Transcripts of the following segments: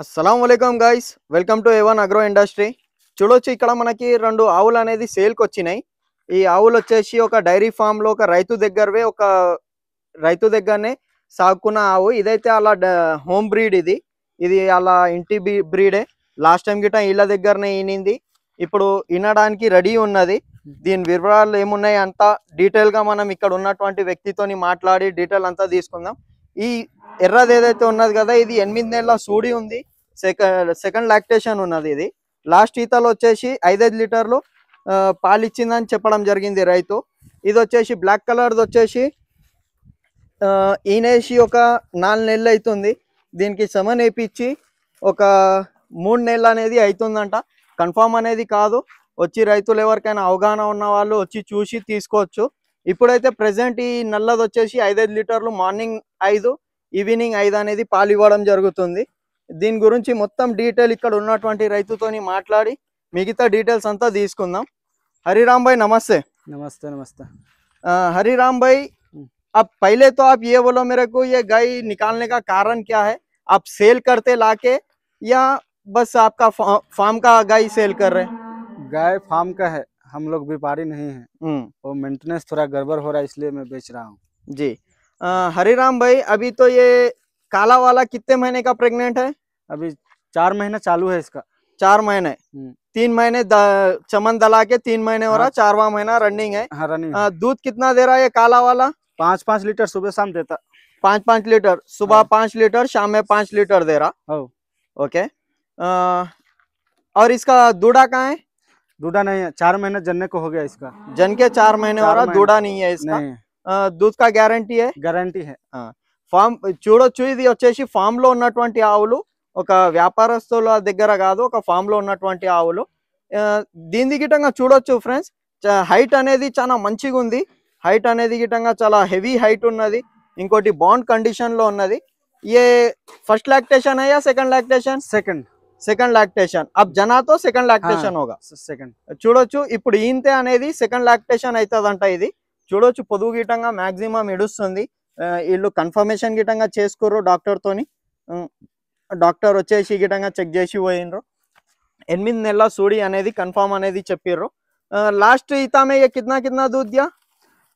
అస్సలాముఅలైకుం guys, welcome to A one agro industry. చూడొచ్చు ఇక్కడ మనకి రెండు ఆవులు అనేది సేల్కి వచ్చినాయి. ఈ ఆవులు వచ్చేసి ఒక డైరీ ఫామ్ లో ఒక రైతు దగ్గరనే సాగుకున్న ఆవు. ఇదైతే అలా హోమ్ బ్రీడ్. ఇది అలా ఇంటి బ్రీడే. లాస్ట్ టైం గిట్ట ఇళ్ళ దగ్గరనే ఈనింది. ఇప్పుడు వినడానికి రెడీ ఉన్నది. దీని వివరాలు ఏమున్నాయి అంతా డీటెయిల్ గా మనం ఇక్కడ ఉన్నటువంటి వ్యక్తితోని మాట్లాడి డీటెయిల్ అంతా తీసుకుందాం. ఈ ఎర్రది ఏదైతే ఉన్నది కదా, ఇది 8 నెలల సూడి ఉంది. సెకండ్ లాక్టేషన్ ఉన్నది. ఇది లాస్ట్ ఈతలు వచ్చేసి 5 లీటర్లు పాలు ఇచ్చిందని చెప్పడం జరిగింది రైతు. ఇది వచ్చేసి బ్లాక్ కలర్ వచ్చేసి ఈనేసి ఒక 4 నెలలు అవుతుంది. దీనికి సమన్ వేపించి ఒక 3 నెలలు అనేది అవుతుందంట. కన్ఫామ్ అనేది కాదు. వచ్చి రైతులు ఎవరికైనా అవగాహన ఉన్న వాళ్ళు వచ్చి చూసి తీసుకోవచ్చు. ఇప్పుడైతే ప్రెసెంట్ ఈ నల్లది వచ్చేసి 5 లీటర్లు మార్నింగ్ 5 ఈవినింగ్ 5 అనేది పాలు ఇవ్వడం జరుగుతుంది. దీని గురించి మొత్తం డీటెయిల్ ఇక్కడ ఉన్నటువంటి రైతుతోని మాట్లాడి మిగతా డీటెయిల్స్ అంతా తీసుకుందాం. हरिराम भाई नमस्ते. नमस्ते नमस्ते. हरिराम भाई, अब पहले तो आप ये बोलो मेरे को, ये गाय निकालने का कारण क्या है? आप सेल करते लाके या बस आपका फार्म का गाय सेल कर रहे? गाय फार्म का है, हम लोग व्यापारी नहीं है और मेंटेनेंस थोड़ा गड़बड़ हो रहा है, इसलिए मैं बेच रहा हूँ जी. हरिराम भाई, अभी तो ये काला वाला कितने महीने का प्रेग्नेंट है? अभी 4 महीना चालू है इसका. 4 महीने. 3 महीने चमन दला के 3 महीने हो रहा. 4वां महीना रनिंग है. हाँ रनिंग. दूध कितना दे रहा है ये काला वाला? 5-5 लीटर सुबह शाम देता. 5-5 लीटर सुबह, 5 लीटर शाम में 5 लीटर दे रहा. ओके. और इसका दूधा कहाँ है? दूधा नहीं है, 4 महीने जनने को हो गया इसका. जन के 4 महीने हो रहा, दूधा नहीं है इसका. दूध का గ్యారంటీ है? గ్యారంటీ है. ఫామ్ చూడొచ్చు. ఇది వచ్చేసి ఫామ్ లో ఉన్నటువంటి ఆవులు, ఒక వ్యాపారస్తుల దగ్గర కాదు, ఒక ఫామ్ లో ఉన్నటువంటి ఆవులు. దీని గిటంగా చూడొచ్చు ఫ్రెండ్స్, హైట్ అనేది చాలా మంచిగా ఉంది. హైట్ అనేది గిటంగా చాలా హెవీ హైట్ ఉన్నది. ఇంకోటి బాండ్ కండిషన్ లో ఉన్నది. ये फर्स्ट लैक्टेशन है या सेकंड लैक्टेशन? Second lactation. अब जना तो सेकंड लैक्टेशन होगा. సెకండ్. చూడొచ్చు ఇప్పుడు ఈంతే అనేది సెకండ్ లాక్టేషన్ అవుతుందంట. ఇది చూడొచ్చు పొదుగు గిటంగా మాక్సిమం ఎడుస్తుంది. వీళ్ళు కన్ఫర్మేషన్ గిటంగా చేసుకోరు డాక్టర్ తోని. డాక్టర్ వచ్చేసి గిటంగా చెక్ చేసి పోయినరు. 8 నెలల సూడి అనేది కన్ఫర్మ్ అనేది చెప్పిర్రు. లాస్ట్ ఈతా మే कितना दूध दिया?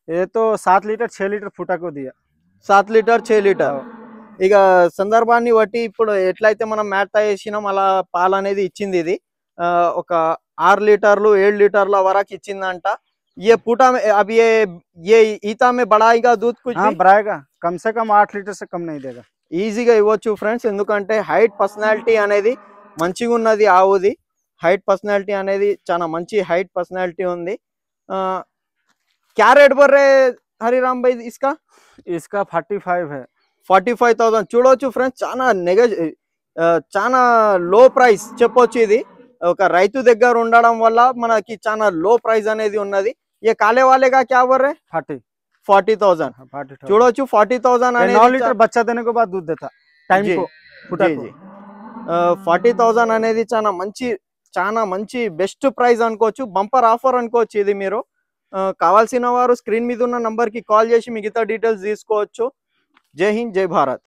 ये तो 7 लीटर 6 लीटर फूटा को दिया. 7 లీటర్ 6 లీటర్. ఇక సందర్భాన్ని బట్టి ఇప్పుడు ఎట్లయితే మనం మేత వేసినాం అలా పాలు అనేది ఇచ్చింది. ఇది ఒక 6 లీటర్లు 7 లీటర్ల వరకు ఇచ్చిందంట. ये पूटा में अब ये ईता में बढ़ाएगा दूध कुछ? हाँ बढ़ाएगा, कम से कम 8 लीटर से कम नहीं देगा. ఈజీగా ఇవ్వచ్చు ఫ్రెండ్స్. ఎందుకంటే హైట్ పర్సనాలిటీ అనేది మంచిగా ఉన్నది ఆవుది. హైట్ పర్సనాలిటీ అనేది చాలా మంచి హైట్ పర్సనాలిటీ ఉంది. क्या रेट बोल रहे हरिराम भाई इसका? इसका 45 है. 45,000. చూడొచ్చు ఫ్రెండ్స్, చాలా లో ప్రైస్ చెప్పొచ్చు. ఇది ఒక రైతు దగ్గర ఉండడం వల్ల మనకి చాలా లో ప్రైస్ అనేది ఉన్నది. ये काले वाले का क्या बोल रहे? 40,000. చూడొచ్చు 40,000 అనేది 9 लीटर बच्चा देने के बाद दूध देता टाइम को. 40,000 అనేది చాలా మంచి బెస్ట్ ప్రైస్ అనుకోవచ్చు. బంపర్ ఆఫర్ అనుకోవచ్చు ఇది. మీరు కావాల్సిన వారు స్క్రీన్ మీద ఉన్న నంబర్ కి కాల్ చేసి మిగతా డీటెయిల్స్ తీసుకోవచ్చు. జై హింద్, జై భారత్.